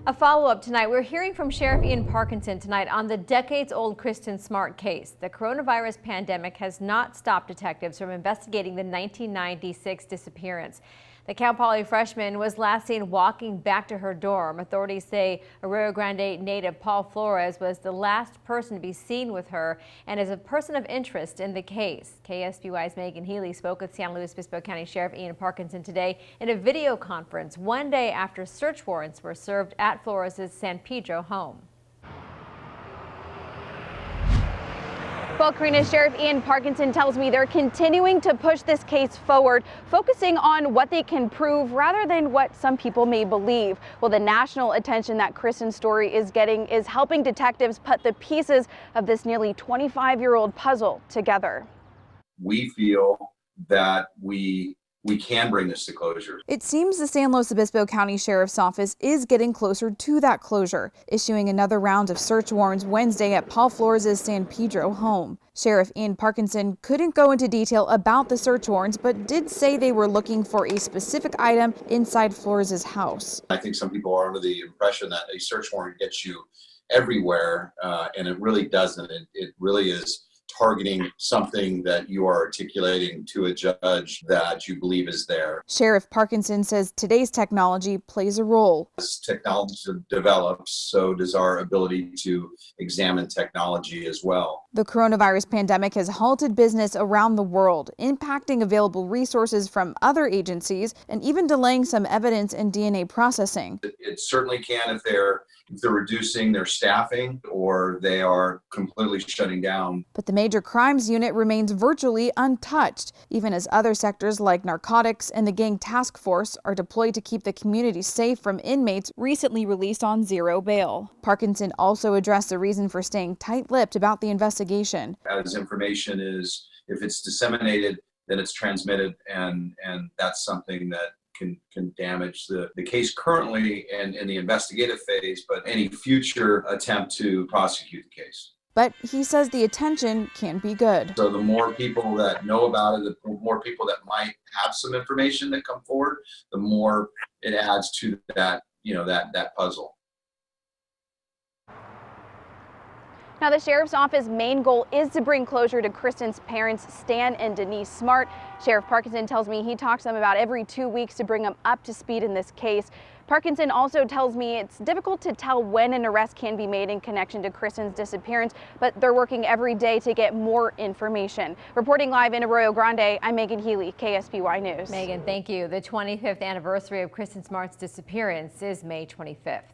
A follow-up tonight. We're hearing from Sheriff Ian Parkinson tonight on the decades-old Kristin Smart case. The coronavirus pandemic has not stopped detectives from investigating the 1996 disappearance. The Cal Poly freshman was last seen walking back to her dorm. Authorities say Arroyo Grande native Paul Flores was the last person to be seen with her and is a person of interest in the case. KSBY's Megan Healy spoke with San Luis Obispo County Sheriff Ian Parkinson today in a video conference one day after search warrants were served at Flores' San Pedro home. Well, Karina, Sheriff Ian Parkinson tells me they're continuing to push this case forward, focusing on what they can prove rather than what some people may believe. Well, the national attention that Kristin's story is getting is helping detectives put the pieces of this nearly 25-year-old puzzle together. We feel that we can bring this to closure. It seems the San Luis Obispo County Sheriff's Office is getting closer to that closure, issuing another round of search warrants Wednesday at Paul Flores' San Pedro home. Sheriff Ian Parkinson couldn't go into detail about the search warrants, but did say they were looking for a specific item inside Flores' house. I think some people are under the impression that a search warrant gets you everywhere, and it really doesn't. It really is targeting something that you are articulating to a judge that you believe is there. Sheriff Parkinson says today's technology plays a role. As technology develops, so does our ability to examine technology as well. The coronavirus pandemic has halted business around the world, impacting available resources from other agencies and even delaying some evidence and DNA processing. It certainly can if they're reducing their staffing or they are completely shutting down. But the major crimes unit remains virtually untouched, even as other sectors like narcotics and the gang task force are deployed to keep the community safe from inmates recently released on zero bail. Parkinson also addressed the reason for staying tight-lipped about the investigation. As information is, if it's disseminated, then it's transmitted, and that's something that can damage the case currently and in the investigative phase, but any future attempt to prosecute the case. But he says the attention can be good. So the more people that know about it, the more people that might have some information that come forward, the more it adds to that, that puzzle. Now, the Sheriff's Office's main goal is to bring closure to Kristin's parents, Stan and Denise Smart. Sheriff Parkinson tells me he talks to them about every 2 weeks to bring them up to speed in this case. Parkinson also tells me it's difficult to tell when an arrest can be made in connection to Kristin's disappearance, but they're working every day to get more information. Reporting live in Arroyo Grande, I'm Megan Healy, KSBY News. Megan, thank you. The 25th anniversary of Kristin Smart's disappearance is May 25th.